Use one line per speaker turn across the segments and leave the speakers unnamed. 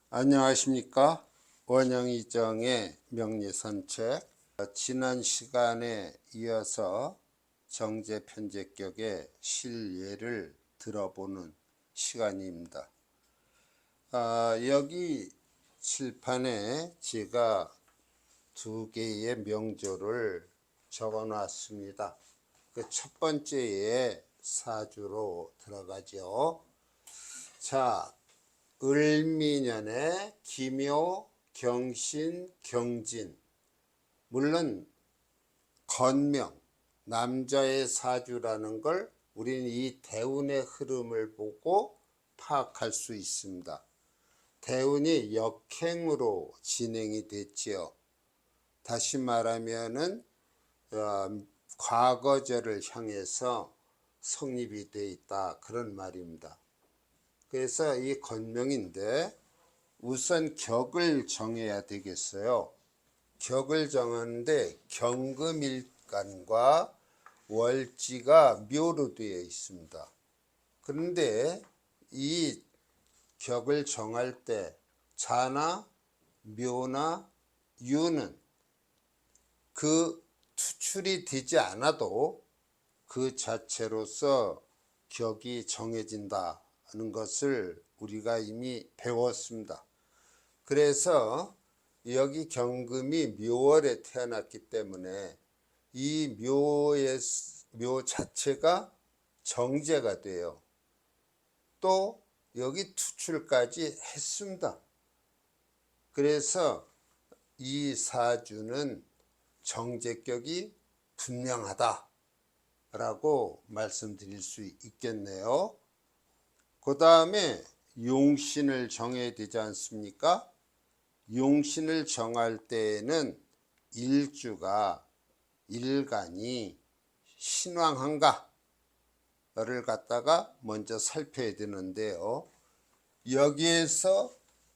안녕하십니까? 원영이정의 명리산책. 지난 시간에 이어서 정제편제격의 실예를 들어보는 시간입니다. 여기 칠판에 제가 두 개의 명조를 적어 놨습니다. 그 첫 번째의 사주로 들어가죠. 자, 을미년에 기묘, 경신, 경진. 물론 건명, 남자의 사주라는 걸 우리는 이 대운의 흐름을 보고 파악할 수 있습니다. 대운이 역행으로 진행이 됐지요. 다시 말하면은 과거절을 향해서 성립이 돼 있다, 그런 말입니다. 그래서 이 건명인데 우선 격을 정해야 되겠어요. 격을 정하는데 경금일간과 월지가 묘로 되어 있습니다. 그런데 이 격을 정할 때 자나 묘나 유는 그 투출이 되지 않아도 그 자체로서 격이 정해진다 하는 것을 우리가 이미 배웠습니다. 그래서 여기 경금이 묘월에 태어났기 때문에 이 묘 자체가 정제가 돼요. 또 여기 투출까지 했습니다. 그래서 이 사주는 정제격이 분명하다 라고 말씀드릴 수 있겠네요. 그 다음에 용신을 정해야 되지 않습니까? 용신을 정할 때에는 일주가 일간이 신왕한가를 갖다가 먼저 살펴야 되는데요. 여기에서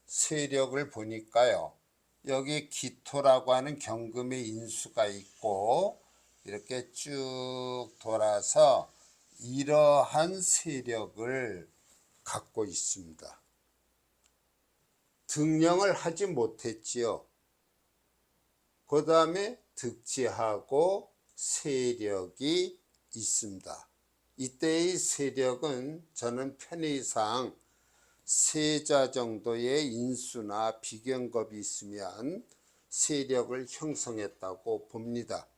세력을 보니까요, 여기 기토라고 하는 경금의 인수가 있고 이렇게 쭉 돌아서 이러한 세력을 갖고 있습니다. 등령을 하지 못했지요. 그 다음에 득지하고 세력이 있습니다. 이때의 세력은 저는 편의상 세자 정도의 인수나 비경겁이 있으면 세력을 형성했다고 봅니다.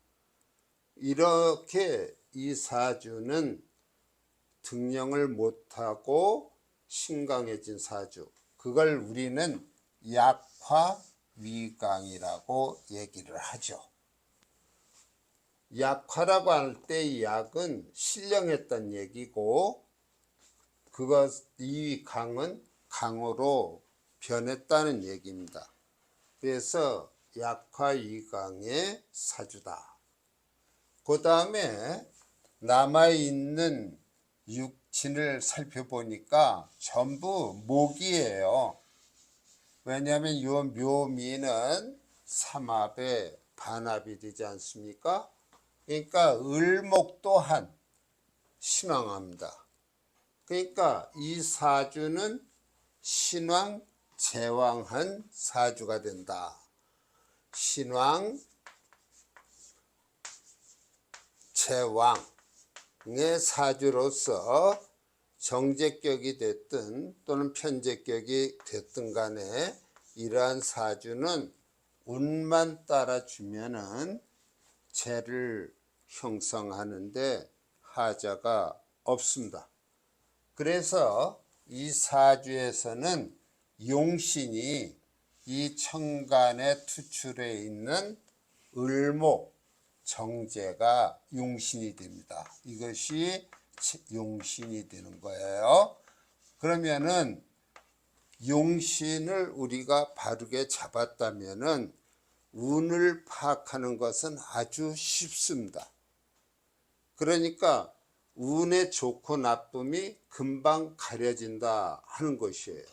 이렇게 이 사주는 등령을 못하고 신강해진 사주, 그걸 우리는 약화위강이라고 얘기를 하죠. 약화라고 할 때 이 약은 신령했던 얘기고, 이 강은 강으로 변했다는 얘기입니다. 그래서 약화위강의 사주다. 그 다음에 남아있는 육친을 살펴보니까 전부 목이에요. 왜냐하면 이 묘미는 삼합에 반합이 되지 않습니까? 그러니까 을목 또한 신왕합니다. 그러니까 이 사주는 신왕 제왕한 사주가 된다. 신왕 제왕의 사주로서 정제격이 됐든 또는 편제격이 됐든 간에 이러한 사주는 운만 따라주면은 재를 형성하는데 하자가 없습니다. 그래서 이 사주에서는 용신이 이 천간에 투출해 있는 을목 정제가 용신이 됩니다. 이것이 용신이 되는 거예요. 그러면은 용신을 우리가 바르게 잡았다면은 운을 파악하는 것은 아주 쉽습니다. 그러니까 운의 좋고 나쁨이 금방 가려진다 하는 것이에요.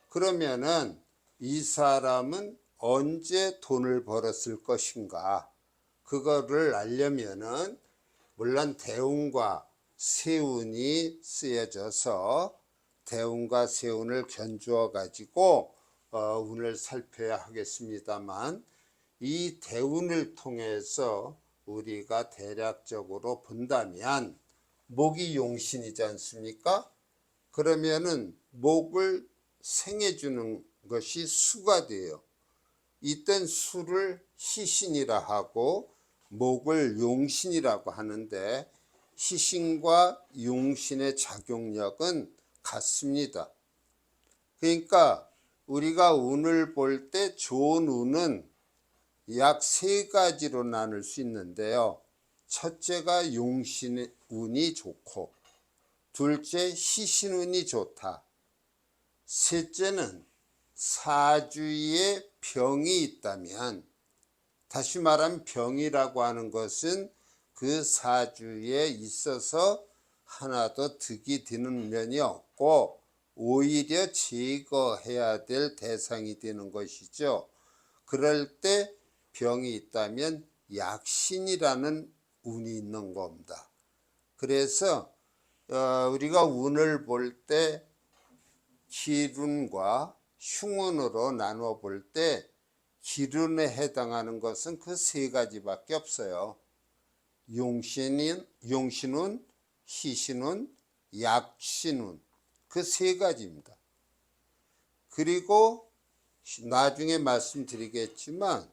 그러면은 이 사람은 언제 돈을 벌었을 것인가, 그거를 알려면은 물론 대운과 세운이 쓰여져서 대운과 세운을 견주어 가지고 운을 살펴야 하겠습니다만, 이 대운을 통해서 우리가 대략적으로 본다면 목이 용신이지 않습니까? 그러면은 목을 생해주는 것이 수가 돼요. 이땐 수를 희신이라 하고 목을 용신이라고 하는데, 희신과 용신의 작용력은 같습니다. 그러니까 우리가 운을 볼 때 좋은 운은 약 세 가지로 나눌 수 있는데요. 첫째가 용신 운이 좋고, 둘째 희신 운이 좋다. 셋째는 사주에 병이 있다면, 다시 말하면 병이라고 하는 것은 그 사주에 있어서 하나도 득이 되는 면이 없고 오히려 제거해야 될 대상이 되는 것이죠. 그럴 때 병이 있다면 약신이라는 운이 있는 겁니다. 그래서 우리가 운을 볼 때 기운과 흉운으로 나누어 볼 때, 기운에 해당하는 것은 그 세 가지밖에 없어요. 용신운, 희신운, 약신운, 그 세 가지입니다. 그리고 나중에 말씀드리겠지만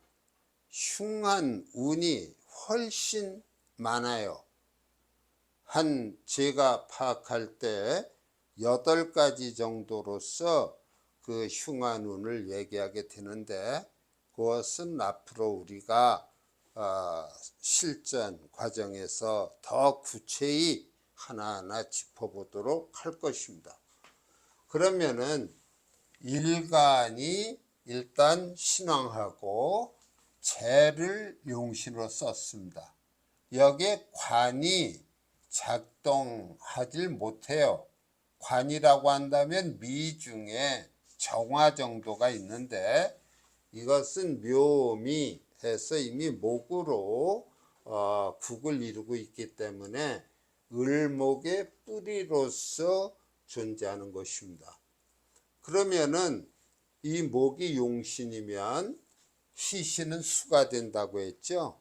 흉한 운이 훨씬 많아요. 제가 파악할 때 8가지 정도로서 그 흉한 운을 얘기하게 되는데, 그것은 앞으로 우리가 실전 과정에서 더 구체히 하나하나 짚어보도록 할 것입니다. 그러면은 일간이 일단 신왕하고 재를 용신으로 썼습니다. 여기에 관이 작동하질 못해요. 관이라고 한다면 미 중에 정화 정도가 있는데, 이것은 묘미 해서 이미 목으로 국을 이루고 있기 때문에 을목의 뿌리로서 존재하는 것입니다. 그러면은 이 목이 용신이면 희신은 수가 된다고 했죠.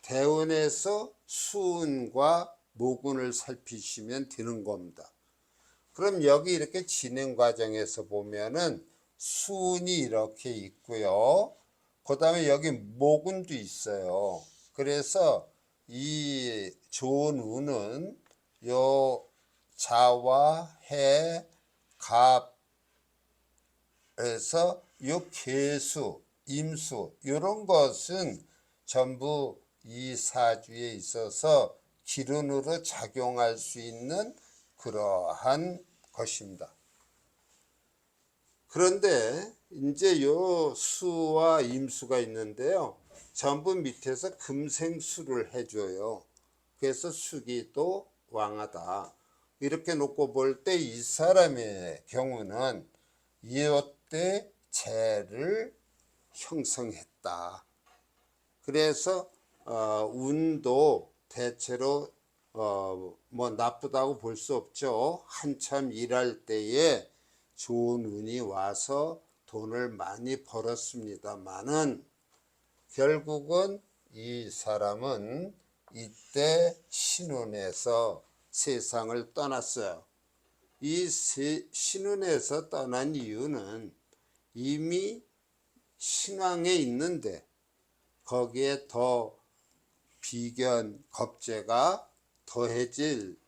대운에서 수운과 목운을 살피시면 되는 겁니다. 그럼 여기 이렇게 진행 과정에서 보면은 수운이 이렇게 있고요. 그 다음에 여기 목운도 있어요. 그래서 이 좋은 운은 요 자와 해, 갑에서 요 계수, 임수 이런 것은 전부 이 사주에 있어서 기운으로 작용할 수 있는 그러한 것입니다. 그런데 이제 요 수와 임수가 있는데요. 전부 밑에서 금생수를 해줘요. 그래서 수기도 왕하다. 이렇게 놓고 볼 때 이 사람의 경우는 이때 재를 형성했다. 그래서 운도 대체로 뭐 나쁘다고 볼 수 없죠. 한참 일할 때에 좋은 운이 와서 돈을 많이 벌었습니다만은, 결국은 이 사람은 이때 신운에서 세상을 떠났어요. 이 신운에서 떠난 이유는 이미 신왕에 있는데 거기에 더 비견, 겁재가 더해질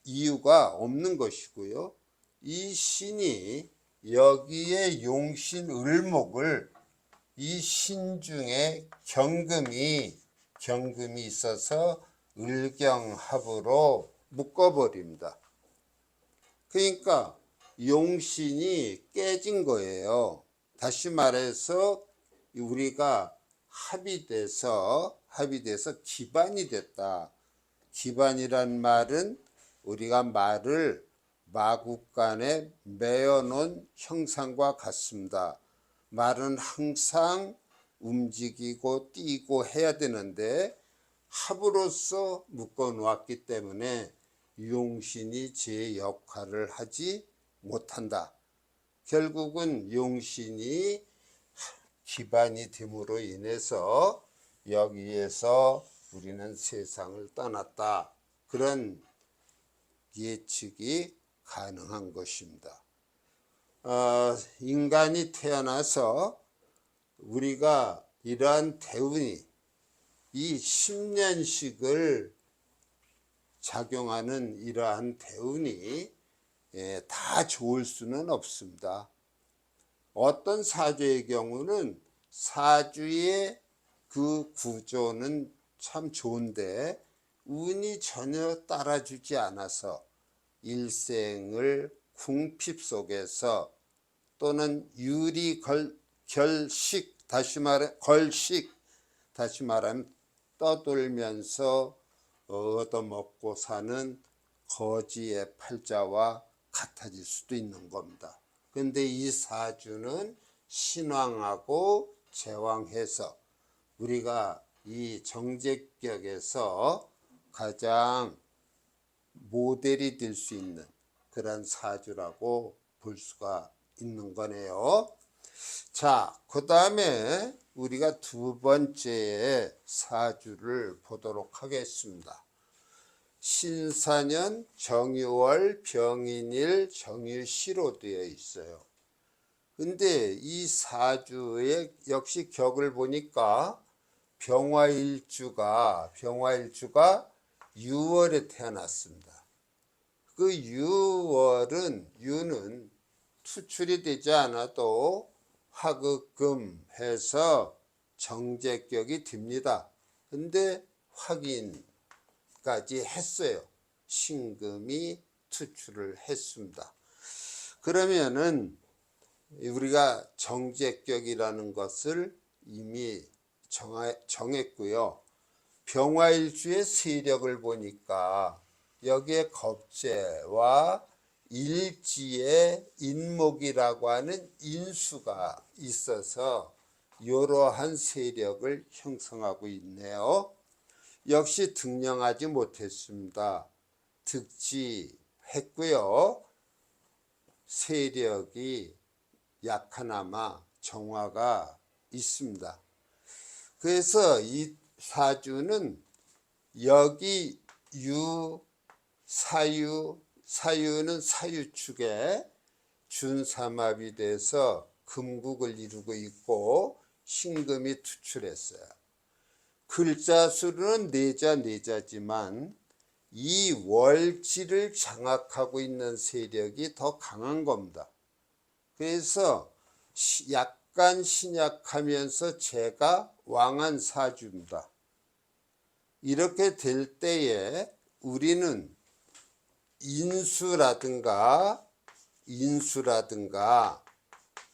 이유가 없는 것이고요. 이 신이 여기에 용신 을목을 이 신 중에 경금이 있어서 을경합으로 묶어버립니다. 그러니까 용신이 깨진 거예요. 다시 말해서 우리가 합이 돼서 기반이 됐다. 기반이란 말은 우리가 말을 마구간에 매어놓은 형상과 같습니다. 말은 항상 움직이고 뛰고 해야 되는데 합으로서 묶어 놓았기 때문에 용신이 제 역할을 하지 못한다. 결국은 용신이 기반이 됨으로 인해서 여기에서 우리는 세상을 떠났다. 그런 예측이 가능한 것입니다. 인간이 태어나서 우리가 이러한 대운이 이 10년씩을 작용하는 이러한 대운이 다 좋을 수는 없습니다. 어떤 사주의 경우는 사주의 그 구조는 참 좋은데 운이 전혀 따라주지 않아서 일생을 궁핍 속에서 또는 결식, 다시 말하면 떠돌면서 얻어먹고 사는 거지의 팔자와 같아질 수도 있는 겁니다. 근데 이 사주는 신왕하고 제왕해서 우리가 이 정제격에서 가장 모델이 될 수 있는 그런 사주라고 볼 수가 있는 거네요. 자, 그 다음에 우리가 두 번째 사주를 보도록 하겠습니다. 신사년 정유월 병인일 정유시로 되어 있어요. 근데 이 사주의 역시 격을 보니까 병화일주가 6월에 태어났습니다. 그 6월은 투출이 되지 않아도 화극금 해서 정제격이 됩니다. 근데 확인까지 했어요. 신금이 투출을 했습니다. 그러면은 우리가 정제격이라는 것을 이미 정했고요. 병화일주의 세력을 보니까 여기에 겁재와 일지에 인목이라고 하는 인수가 있어서 이러한 세력을 형성하고 있네요. 역시 등령하지 못했습니다. 득지했고요. 세력이 약하나마 정화가 있습니다. 그래서 이 사주는 여기 사유는 사유축에 준삼합이 돼서 금국을 이루고 있고 신금이 투출했어요. 글자 수는 네자지만 이 월지를 장악하고 있는 세력이 더 강한 겁니다. 그래서 약간 신약하면서 제가 왕한 사주입니다. 이렇게 될 때에 우리는 인수라든가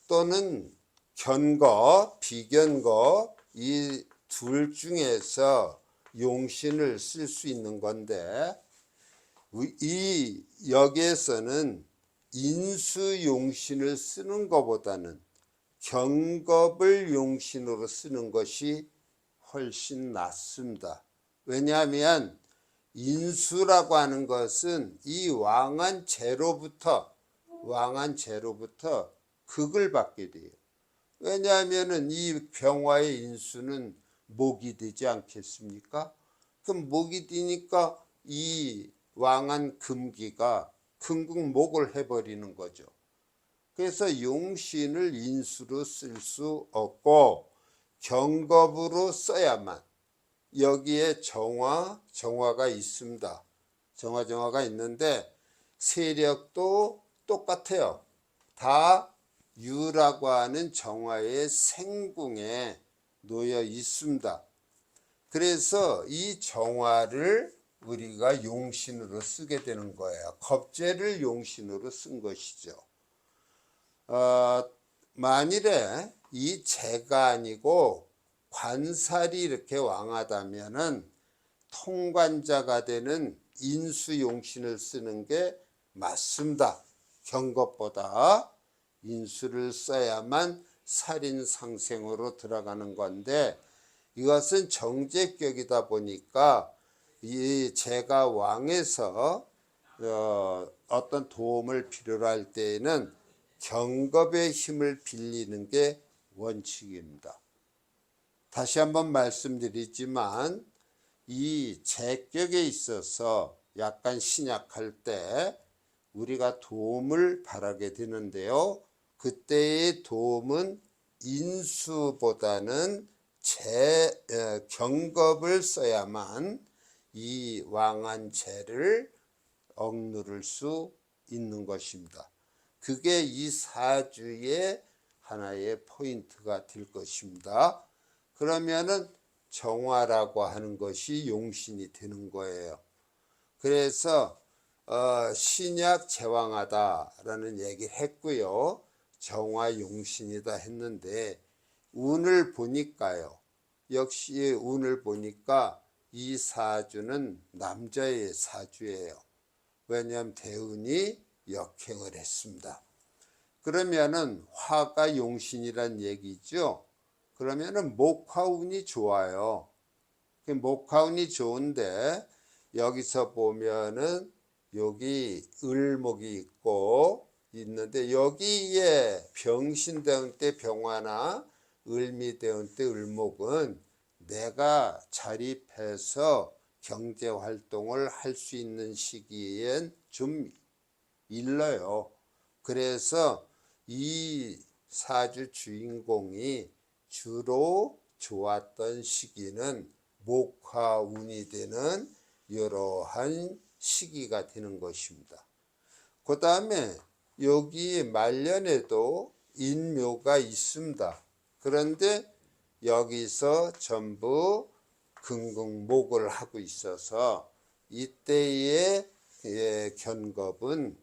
또는 견거, 비견거 이 둘 중에서 용신을 쓸 수 있는 건데 여기에서는 인수 용신을 쓰는 것보다는 견겁을 용신으로 쓰는 것이 훨씬 낫습니다. 왜냐하면 인수라고 하는 것은 이 왕한 재로부터 극을 받게 돼요. 왜냐하면 이 병화의 인수는 목이 되지 않겠습니까? 그럼 목이 되니까 이 왕한 금기가 금국목을 해버리는 거죠. 그래서 용신을 인수로 쓸 수 없고 경겁으로 써야만 여기에 정화가 있습니다. 정화가 있는데 세력도 똑같아요. 다 유라고 하는 정화의 생궁에 놓여 있습니다. 그래서 이 정화를 우리가 용신으로 쓰게 되는 거예요. 겁재를 용신으로 쓴 것이죠. 만일에 이 재가 아니고 관살이 이렇게 왕하다면은 통관자가 되는 인수용신을 쓰는 게 맞습니다. 경것보다 인수를 써야만 살인상생으로 들어가는 건데 이것은 정제격이다 보니까 이 재가 왕에서 어떤 도움을 필요로 할 때에는 경겁의 힘을 빌리는 게 원칙입니다. 다시 한번 말씀드리지만 이 제격에 있어서 약간 신약할 때 우리가 도움을 바라게 되는데요. 그때의 도움은 인수보다는 경겁을 써야만 이 왕한제를 억누를 수 있는 것입니다. 그게 이 사주의 하나의 포인트가 될 것입니다. 그러면은 정화라고 하는 것이 용신이 되는 거예요. 그래서 신약 제왕하다라는 얘기를 했고요. 정화 용신이다 했는데 운을 보니까요. 역시 운을 보니까 이 사주는 남자의 사주예요. 왜냐하면 대운이 역행을 했습니다. 그러면은 화가 용신이란 얘기죠. 그러면은 목화운이 좋아요. 목화운이 좋은데 여기서 보면은 여기 을목이 있고 있는데 여기에 병신대운 때 병화나 을미대운 때 을목은 내가 자립해서 경제활동을 할 수 있는 시기엔 좀 일러요. 그래서 이 사주 주인공이 주로 좋았던 시기는 목화운이 되는 이러한 시기가 되는 것입니다. 그 다음에 여기 말년에도 인묘가 있습니다. 그런데 여기서 전부 금극목을 하고 있어서 이때의 견겁은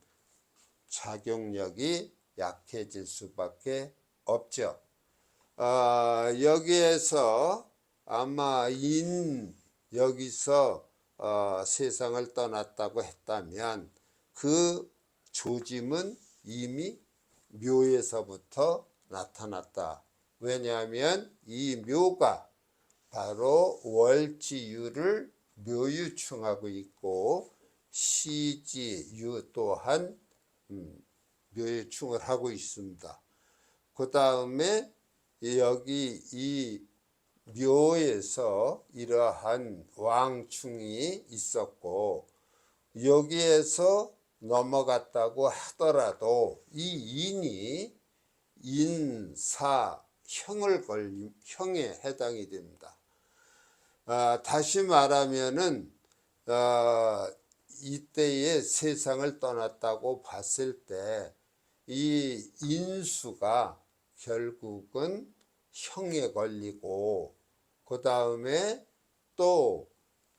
작용력이 약해질 수밖에 없죠. 여기에서 아마 여기서 세상을 떠났다고 했다면 그 조짐은 이미 묘에서부터 나타났다. 왜냐하면 이 묘가 바로 월지유를 묘유충하고 있고 시지유 또한 묘유충을 하고 있습니다. 그 다음에 여기 이 묘에서 이러한 왕충이 있었고 여기에서 넘어갔다고 하더라도 이 인이 형에 해당이 됩니다. 다시 말하면은 이때의 세상을 떠났다고 봤을 때 이 인수가 결국은 형에 걸리고 그 다음에 또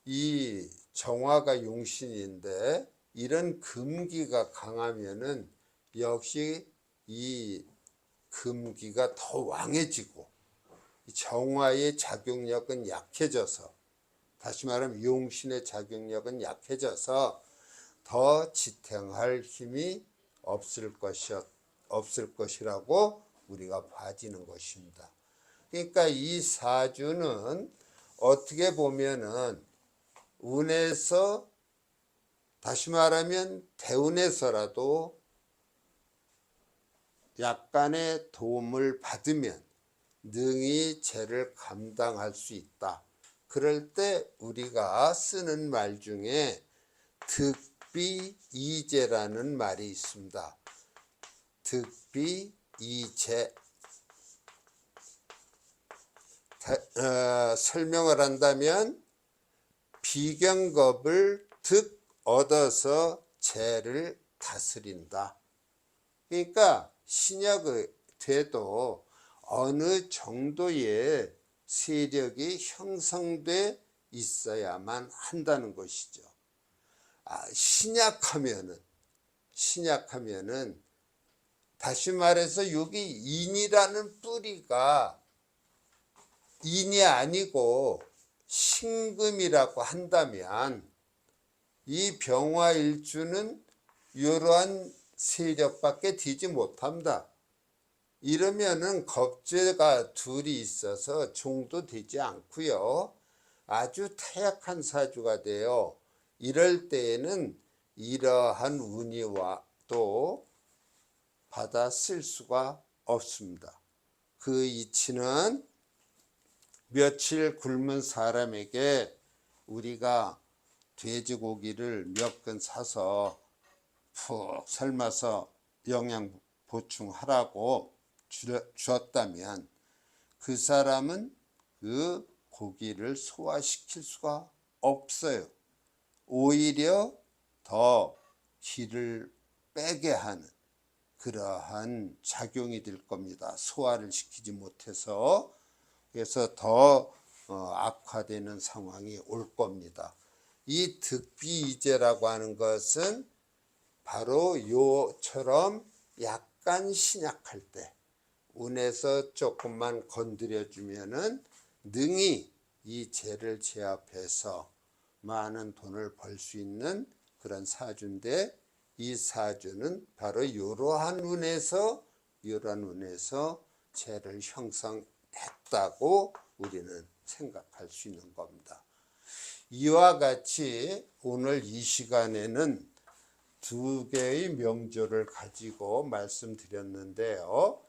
이 정화가 용신인데 이런 금기가 강하면은 역시 이 금기가 더 왕해지고 정화의 작용력은 약해져서 다시 말하면 용신의 작용력은 약해져서 더 지탱할 힘이 없을 것이라고 우리가 봐지는 것입니다. 그러니까 이 사주는 어떻게 보면은 운에서 다시 말하면 대운에서라도 약간의 도움을 받으면 능히 죄를 감당할 수 있다. 그럴 때 우리가 쓰는 말 중에 득비이재라는 말이 있습니다. 득비이재. 설명을 한다면 비경겁을 득 얻어서 재를 다스린다. 그러니까 신약이 돼도 어느 정도의 세력이 형성돼 있어야만 한다는 것이죠. 신약하면은 다시 말해서 여기 인이라는 뿌리가 인이 아니고 신금이라고 한다면 이 병화일주는 이러한 세력밖에 되지 못합니다. 이러면은 겁재가 둘이 있어서 종도 되지 않고요. 아주 타약한 사주가 돼요. 이럴 때에는 이러한 운이와 또 받아 쓸 수가 없습니다. 그 이치는 며칠 굶은 사람에게 우리가 돼지고기를 몇 근 사서 푹 삶아서 영양 보충하라고 주었다면 그 사람은 그 고기를 소화시킬 수가 없어요. 오히려 더 기를 빼게 하는 그러한 작용이 될 겁니다. 소화를 시키지 못해서. 그래서 더 악화되는 상황이 올 겁니다. 이 득비이제라고 하는 것은 바로 요처럼 약간 신약할 때 운에서 조금만 건드려주면은 능히 이 죄를 제압해서 많은 돈을 벌 수 있는 그런 사주인데, 이 사주는 바로 이러한 운에서 죄를 형성했다고 우리는 생각할 수 있는 겁니다. 이와 같이 오늘 이 시간에는 두 개의 명조를 가지고 말씀드렸는데요.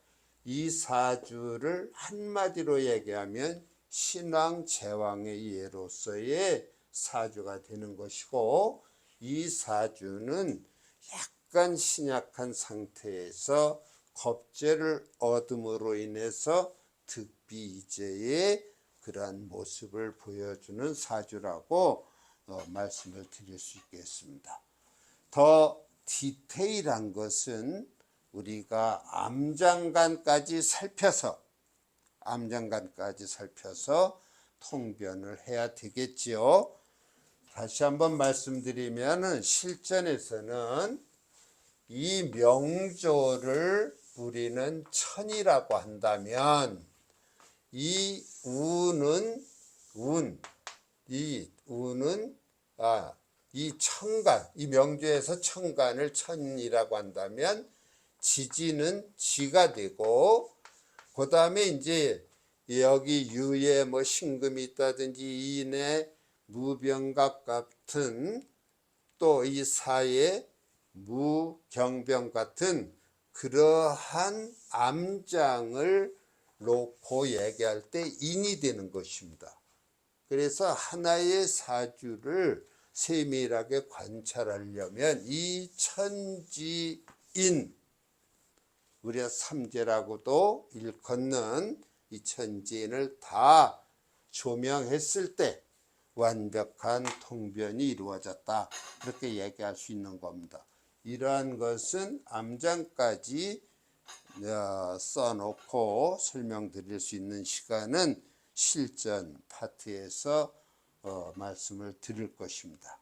이 사주를 한마디로 얘기하면 신왕 제왕의 예로서의 사주가 되는 것이고, 이 사주는 약간 신약한 상태에서 겁재를 얻음으로 인해서 득비이제의 그러한 모습을 보여주는 사주라고 말씀을 드릴 수 있겠습니다. 더 디테일한 것은 우리가 암장간까지 살펴서 통변을 해야 되겠지요. 다시 한번 말씀드리면 실전에서는 이 명조를 우리는 천이라고 한다면 이 천간, 이 명조에서 천간을 천이라고 한다면 지지는 지가 되고, 그 다음에 이제 여기 유에 뭐 신금이 있다든지 인에 무병갑 같은, 또 이 사에 무경병 같은 그러한 암장을 놓고 얘기할 때 인이 되는 것입니다. 그래서 하나의 사주를 세밀하게 관찰하려면 이 천지인, 우리가 삼재라고도 일컫는 이 천지인을 다 조명했을 때 완벽한 통변이 이루어졌다, 이렇게 얘기할 수 있는 겁니다. 이러한 것은 암장까지 써놓고 설명드릴 수 있는 시간은 실전 파트에서 말씀을 드릴 것입니다.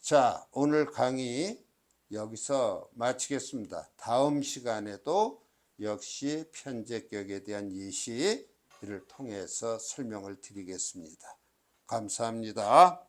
자, 오늘 강의 여기서 마치겠습니다. 다음 시간에도 역시 편제격에 대한 예시를 통해서 설명을 드리겠습니다. 감사합니다.